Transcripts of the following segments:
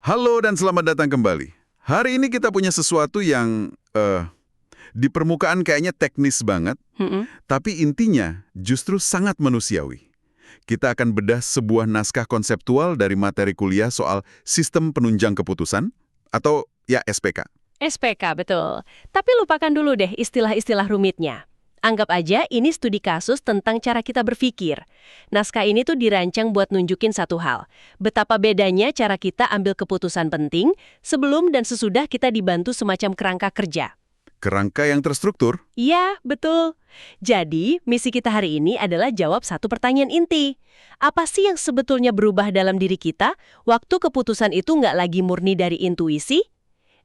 Halo dan selamat datang kembali. Hari ini kita punya sesuatu yang di permukaan kayaknya teknis banget, tapi intinya justru sangat manusiawi. Kita akan bedah sebuah naskah konseptual dari materi kuliah soal sistem penunjang keputusan, atau ya SPK. SPK, betul. Tapi lupakan dulu deh istilah-istilah rumitnya. Anggap aja ini studi kasus tentang cara kita berpikir. Naskah ini tuh dirancang buat nunjukin satu hal. Betapa bedanya cara kita ambil keputusan penting sebelum dan sesudah kita dibantu semacam kerangka kerja. Kerangka yang terstruktur? Iya, betul. Jadi, misi kita hari ini adalah jawab satu pertanyaan inti. Apa sih yang sebetulnya berubah dalam diri kita waktu keputusan itu nggak lagi murni dari intuisi?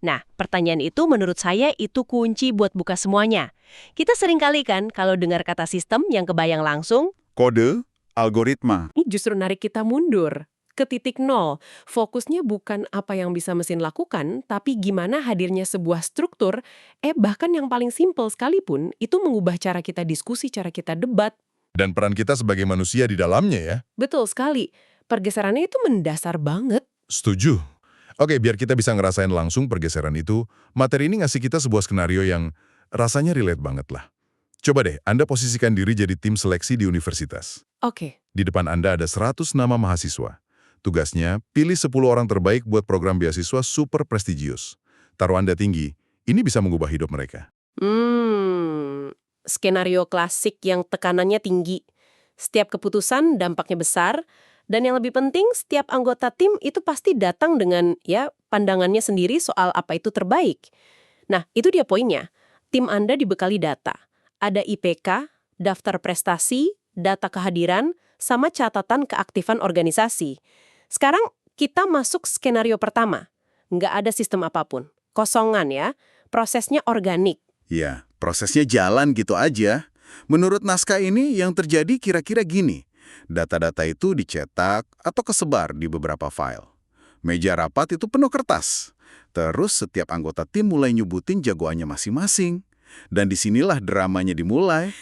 Nah, pertanyaan itu menurut saya itu kunci buat buka semuanya. Kita sering kali kan kalau dengar kata sistem yang kebayang langsung, Kode, algoritma. Ini justru narik kita mundur ke titik nol. Fokusnya bukan apa yang bisa mesin lakukan, tapi gimana hadirnya sebuah struktur, bahkan yang paling simpel sekalipun, itu mengubah cara kita diskusi, cara kita debat. Dan peran kita sebagai manusia di dalamnya ya. Betul sekali. Pergeserannya itu mendasar banget. Setuju. Oke, biar kita bisa ngerasain langsung pergeseran itu, materi ini ngasih kita sebuah skenario yang rasanya relate banget lah. Coba deh, Anda posisikan diri jadi tim seleksi di universitas. Oke. Di depan Anda ada 100 nama mahasiswa. Tugasnya, pilih 10 orang terbaik buat program beasiswa super prestigius. Taruhan Anda tinggi, ini bisa mengubah hidup mereka. Skenario klasik yang tekanannya tinggi. Setiap keputusan dampaknya besar, dan yang lebih penting, setiap anggota tim itu pasti datang dengan pandangannya sendiri soal apa itu terbaik. Nah, itu dia poinnya. Tim Anda dibekali data. Ada IPK, daftar prestasi, data kehadiran, sama catatan keaktifan organisasi. Sekarang kita masuk skenario pertama. Nggak ada sistem apapun. Kosongan ya. Prosesnya organik. Ya, prosesnya jalan gitu aja. Menurut naskah ini yang terjadi kira-kira gini. Data-data itu dicetak atau kesebar di beberapa file. Meja rapat itu penuh kertas. Terus setiap anggota tim mulai nyebutin jagoannya masing-masing. Dan disinilah dramanya dimulai.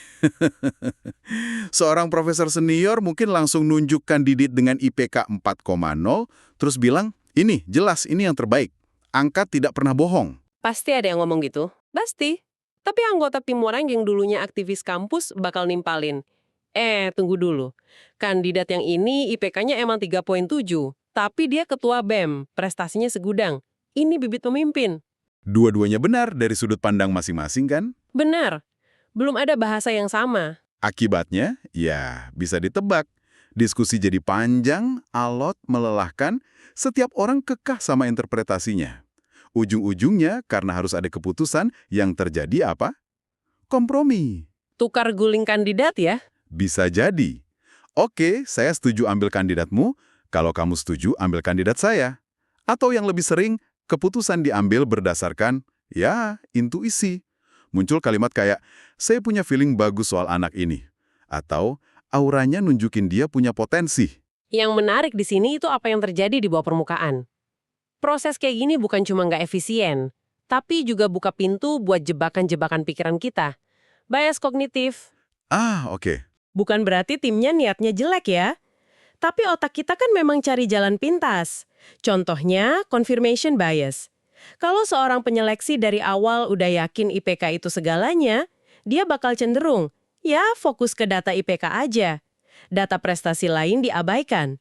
Seorang profesor senior mungkin langsung nunjuk kandidat dengan IPK 4,0, terus bilang, ini jelas ini yang terbaik. Angka tidak pernah bohong. Pasti ada yang ngomong gitu. Pasti. Tapi anggota tim orang yang dulunya aktivis kampus bakal nimpalin. Tunggu dulu. Kandidat yang ini IPK-nya emang 3,7, tapi dia ketua BEM, prestasinya segudang. Ini bibit pemimpin. Dua-duanya benar dari sudut pandang masing-masing kan? Benar. Belum ada bahasa yang sama. Akibatnya, ya bisa ditebak. Diskusi jadi panjang, alot, melelahkan, setiap orang kekeh sama interpretasinya. Ujung-ujungnya karena harus ada keputusan yang terjadi apa? Kompromi. Tukar guling kandidat ya? Bisa jadi. Oke, saya setuju ambil kandidatmu, kalau kamu setuju ambil kandidat saya. Atau yang lebih sering, keputusan diambil berdasarkan, intuisi. Muncul kalimat kayak, saya punya feeling bagus soal anak ini. Atau, auranya nunjukin dia punya potensi. Yang menarik di sini itu apa yang terjadi di bawah permukaan. Proses kayak gini bukan cuma nggak efisien, tapi juga buka pintu buat jebakan-jebakan pikiran kita. Bias kognitif. Oke. Bukan berarti timnya niatnya jelek ya. Tapi otak kita kan memang cari jalan pintas. Contohnya, confirmation bias. Kalau seorang penyeleksi dari awal udah yakin IPK itu segalanya, dia bakal cenderung, fokus ke data IPK aja. Data prestasi lain diabaikan.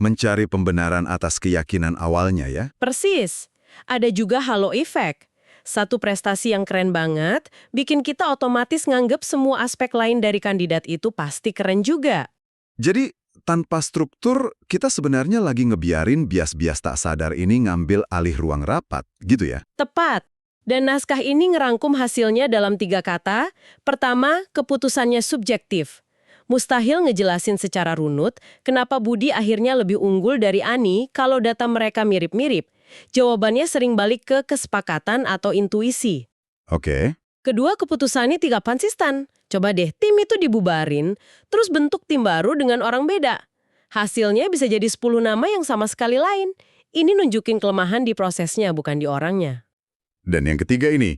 Mencari pembenaran atas keyakinan awalnya ya? Persis. Ada juga halo effect. Satu prestasi yang keren banget, bikin kita otomatis nganggep semua aspek lain dari kandidat itu pasti keren juga. Jadi, tanpa struktur, kita sebenarnya lagi ngebiarin bias-bias tak sadar ini ngambil alih ruang rapat, gitu ya? Tepat. Dan naskah ini ngerangkum hasilnya dalam 3 kata. Pertama, keputusannya subjektif. Mustahil ngejelasin secara runut kenapa Budi akhirnya lebih unggul dari Ani kalau data mereka mirip-mirip. Jawabannya sering balik ke kesepakatan atau intuisi. Oke. Kedua, keputusannya tidak konsisten. Coba deh, tim itu dibubarin, terus bentuk tim baru dengan orang beda. Hasilnya bisa jadi 10 nama yang sama sekali lain. Ini nunjukin kelemahan di prosesnya, bukan di orangnya. Dan yang ketiga ini,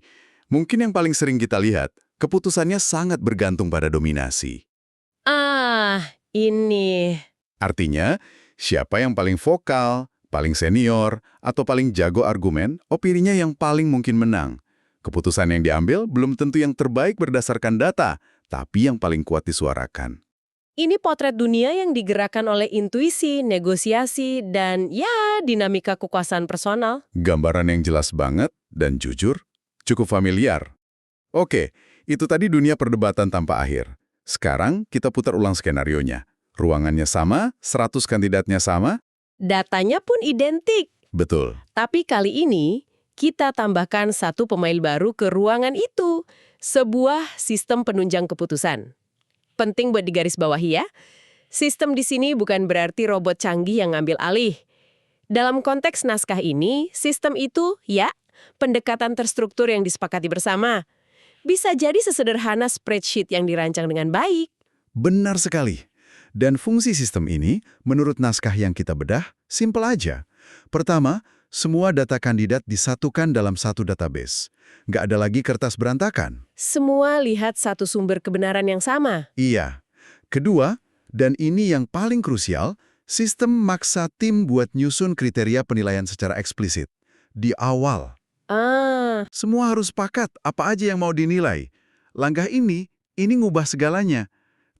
mungkin yang paling sering kita lihat, keputusannya sangat bergantung pada dominasi. Ini. Artinya, siapa yang paling vokal, paling senior, atau paling jago argumen, opininya yang paling mungkin menang. Keputusan yang diambil belum tentu yang terbaik berdasarkan data, tapi yang paling kuat disuarakan. Ini potret dunia yang digerakkan oleh intuisi, negosiasi, dan ya dinamika kekuasaan personal. Gambaran yang jelas banget dan jujur, cukup familiar. Oke, itu tadi dunia perdebatan tanpa akhir. Sekarang kita putar ulang skenarionya. Ruangannya sama, 100 kandidatnya sama. Datanya pun identik. Betul. Tapi kali ini, kita tambahkan satu pemain baru ke ruangan itu. Sebuah sistem penunjang keputusan. Penting buat digarisbawahi ya. Sistem di sini bukan berarti robot canggih yang ngambil alih. Dalam konteks naskah ini, sistem itu, ya, pendekatan terstruktur yang disepakati bersama. Bisa jadi sesederhana spreadsheet yang dirancang dengan baik. Benar sekali. Dan fungsi sistem ini, menurut naskah yang kita bedah, simpel aja. Pertama, semua data kandidat disatukan dalam satu database. Nggak ada lagi kertas berantakan. Semua lihat satu sumber kebenaran yang sama. Iya. Kedua, dan ini yang paling krusial, sistem maksa tim buat nyusun kriteria penilaian secara eksplisit. Di awal. Semua harus sepakat apa aja yang mau dinilai. Langkah ini ngubah segalanya.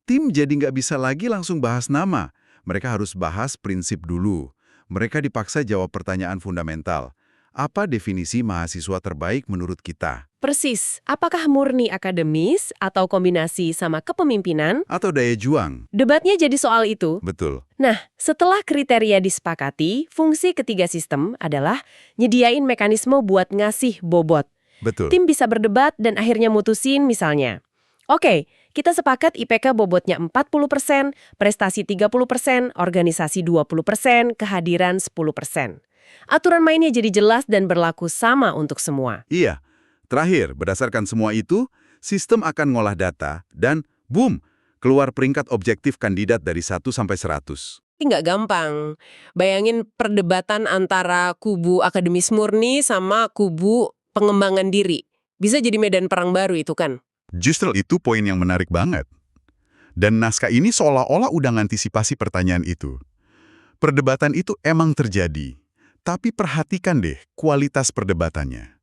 Tim jadi nggak bisa lagi langsung bahas nama. Mereka harus bahas prinsip dulu. Mereka dipaksa jawab pertanyaan fundamental. Apa definisi mahasiswa terbaik menurut kita? Persis. Apakah murni akademis atau kombinasi sama kepemimpinan? Atau daya juang? Debatnya jadi soal itu. Betul. Nah, setelah kriteria disepakati, fungsi ketiga sistem adalah nyediain mekanisme buat ngasih bobot. Betul. Tim bisa berdebat dan akhirnya mutusin misalnya. Oke, kita sepakat IPK bobotnya 40%, prestasi 30%, organisasi 20%, kehadiran 10%. Aturan mainnya jadi jelas dan berlaku sama untuk semua. Iya. Terakhir, berdasarkan semua itu, sistem akan ngolah data dan boom, keluar peringkat objektif kandidat dari 1 sampai 100. Ini nggak gampang. Bayangin perdebatan antara kubu akademis murni sama kubu pengembangan diri. Bisa jadi medan perang baru itu kan? Justru itu poin yang menarik banget. Dan naskah ini seolah-olah udah ngantisipasi pertanyaan itu. Perdebatan itu emang terjadi. Tapi perhatikan deh kualitas perdebatannya.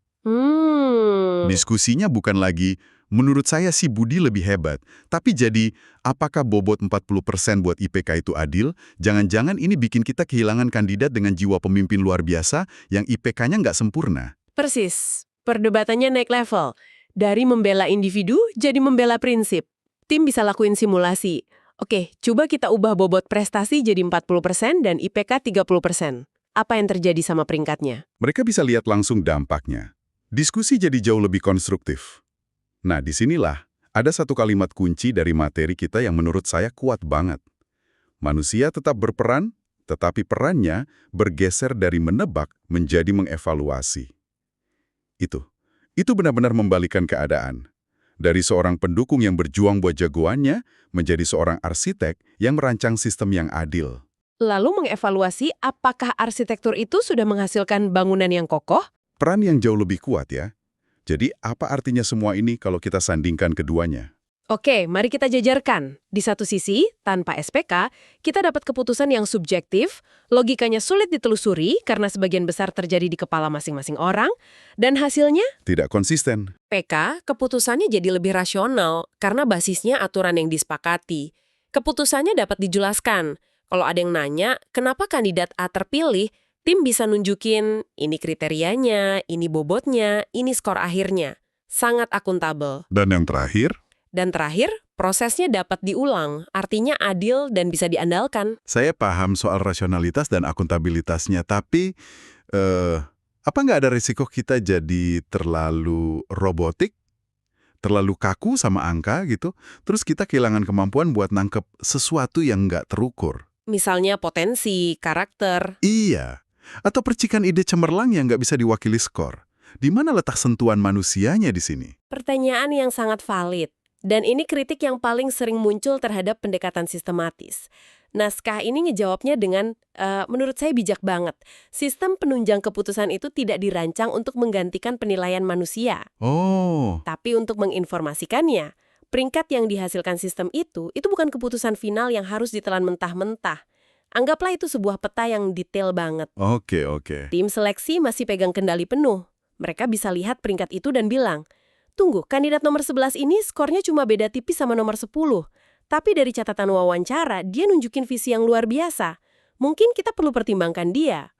Diskusinya bukan lagi, menurut saya si Budi lebih hebat. Tapi jadi, apakah bobot 40% buat IPK itu adil? Jangan-jangan ini bikin kita kehilangan kandidat dengan jiwa pemimpin luar biasa yang IPK-nya nggak sempurna. Persis. Perdebatannya naik level. Dari membela individu jadi membela prinsip. Tim bisa lakuin simulasi. Oke, coba kita ubah bobot prestasi jadi 40% dan IPK 30%. Apa yang terjadi sama peringkatnya? Mereka bisa lihat langsung dampaknya. Diskusi jadi jauh lebih konstruktif. Nah, disinilah ada satu kalimat kunci dari materi kita yang menurut saya kuat banget. Manusia tetap berperan, tetapi perannya bergeser dari menebak menjadi mengevaluasi. Itu benar-benar membalikan keadaan. Dari seorang pendukung yang berjuang buat jagoannya, menjadi seorang arsitek yang merancang sistem yang adil. Lalu mengevaluasi apakah arsitektur itu sudah menghasilkan bangunan yang kokoh? Peran yang jauh lebih kuat ya. Jadi apa artinya semua ini kalau kita sandingkan keduanya? Oke, mari kita jajarkan. Di satu sisi, tanpa SPK, kita dapat keputusan yang subjektif, logikanya sulit ditelusuri karena sebagian besar terjadi di kepala masing-masing orang, dan hasilnya Tidak konsisten. PK, keputusannya jadi lebih rasional karena basisnya aturan yang disepakati. Keputusannya dapat dijelaskan. Kalau ada yang nanya, kenapa kandidat A terpilih, tim bisa nunjukin ini kriterianya, ini bobotnya, ini skor akhirnya. Sangat akuntabel. Dan yang terakhir? Dan terakhir, prosesnya dapat diulang, artinya adil dan bisa diandalkan. Saya paham soal rasionalitas dan akuntabilitasnya, tapi apa nggak ada risiko kita jadi terlalu robotik, terlalu kaku sama angka gitu, terus kita kehilangan kemampuan buat nangkep sesuatu yang nggak terukur? Misalnya potensi, karakter. Iya, atau percikan ide cemerlang yang nggak bisa diwakili skor. Di mana letak sentuhan manusianya di sini? Pertanyaan yang sangat valid. Dan ini kritik yang paling sering muncul terhadap pendekatan sistematis. Naskah ini ngejawabnya dengan, menurut saya bijak banget. Sistem penunjang keputusan itu tidak dirancang untuk menggantikan penilaian manusia. Oh, Tapi untuk menginformasikannya. Peringkat yang dihasilkan sistem itu bukan keputusan final yang harus ditelan mentah-mentah. Anggaplah itu sebuah peta yang detail banget. Oke, oke. Tim seleksi masih pegang kendali penuh. Mereka bisa lihat peringkat itu dan bilang, tunggu, kandidat nomor 11 ini skornya cuma beda tipis sama nomor 10. Tapi dari catatan wawancara, dia nunjukin visi yang luar biasa. Mungkin kita perlu pertimbangkan dia.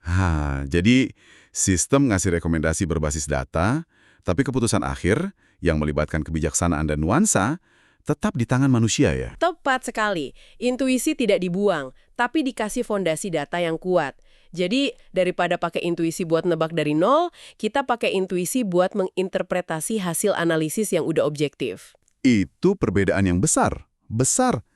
Jadi sistem ngasih rekomendasi berbasis data, tapi keputusan akhir yang melibatkan kebijaksanaan dan nuansa tetap di tangan manusia ya? Tepat sekali. Intuisi tidak dibuang, tapi dikasih fondasi data yang kuat. Jadi, daripada pakai intuisi buat nebak dari nol, kita pakai intuisi buat menginterpretasi hasil analisis yang udah objektif. Itu perbedaan yang besar. Besar.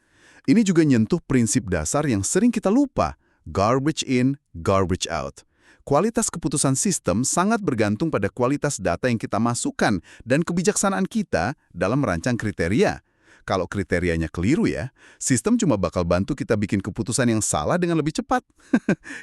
Ini juga nyentuh prinsip dasar yang sering kita lupa. Garbage in, garbage out. Kualitas keputusan sistem sangat bergantung pada kualitas data yang kita masukkan dan kebijaksanaan kita dalam merancang kriteria. Kalau kriterianya keliru ya, sistem cuma bakal bantu kita bikin keputusan yang salah dengan lebih cepat.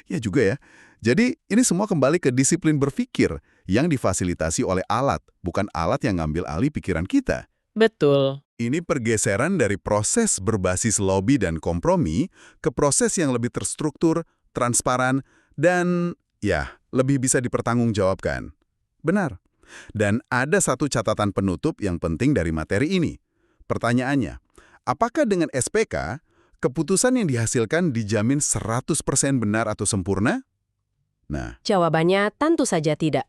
Ya juga ya. Jadi ini semua kembali ke disiplin berpikir yang difasilitasi oleh alat, bukan alat yang ngambil alih pikiran kita. Betul. Ini pergeseran dari proses berbasis lobby dan kompromi ke proses yang lebih terstruktur, transparan, dan ya, lebih bisa dipertanggungjawabkan. Benar. Dan ada satu catatan penutup yang penting dari materi ini. Pertanyaannya, apakah dengan SPK, keputusan yang dihasilkan dijamin 100% benar atau sempurna? Nah, Jawabannya tentu saja tidak.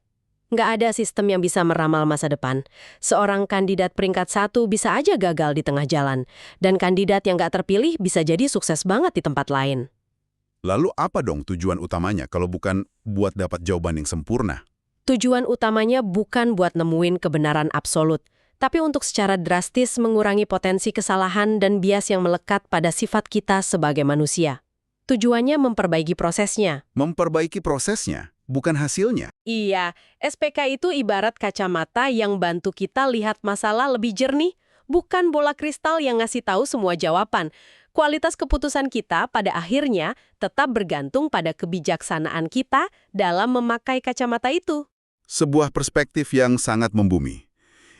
Nggak ada sistem yang bisa meramal masa depan. Seorang kandidat peringkat 1 bisa aja gagal di tengah jalan. Dan kandidat yang nggak terpilih bisa jadi sukses banget di tempat lain. lalu apa dong tujuan utamanya kalau bukan buat dapat jawaban yang sempurna? Tujuan utamanya bukan buat nemuin kebenaran absolut, tapi untuk secara drastis mengurangi potensi kesalahan dan bias yang melekat pada sifat kita sebagai manusia. Tujuannya memperbaiki prosesnya. Memperbaiki prosesnya, bukan hasilnya. Iya, SPK itu ibarat kacamata yang bantu kita lihat masalah lebih jernih, bukan bola kristal yang ngasih tahu semua jawaban. Kualitas keputusan kita pada akhirnya tetap bergantung pada kebijaksanaan kita dalam memakai kacamata itu. Sebuah perspektif yang sangat membumi.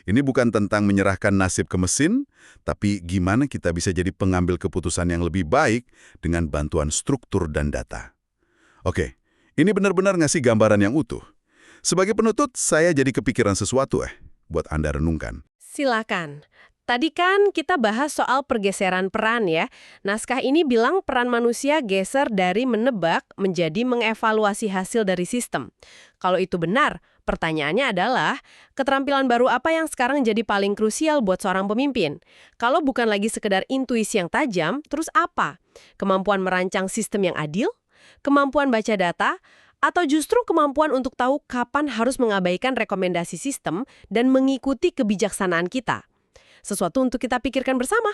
Ini bukan tentang menyerahkan nasib ke mesin, tapi gimana kita bisa jadi pengambil keputusan yang lebih baik dengan bantuan struktur dan data. Oke, ini benar-benar ngasih gambaran yang utuh. Sebagai penutup, saya jadi kepikiran sesuatu buat Anda renungkan. Silakan. Tadi kan kita bahas soal pergeseran peran ya. Naskah ini bilang peran manusia geser dari menebak menjadi mengevaluasi hasil dari sistem. Kalau itu benar, pertanyaannya adalah, keterampilan baru apa yang sekarang jadi paling krusial buat seorang pemimpin? Kalau bukan lagi sekedar intuisi yang tajam, terus apa? Kemampuan merancang sistem yang adil? Kemampuan baca data? Atau justru kemampuan untuk tahu kapan harus mengabaikan rekomendasi sistem dan mengikuti kebijaksanaan kita? Sesuatu untuk kita pikirkan bersama.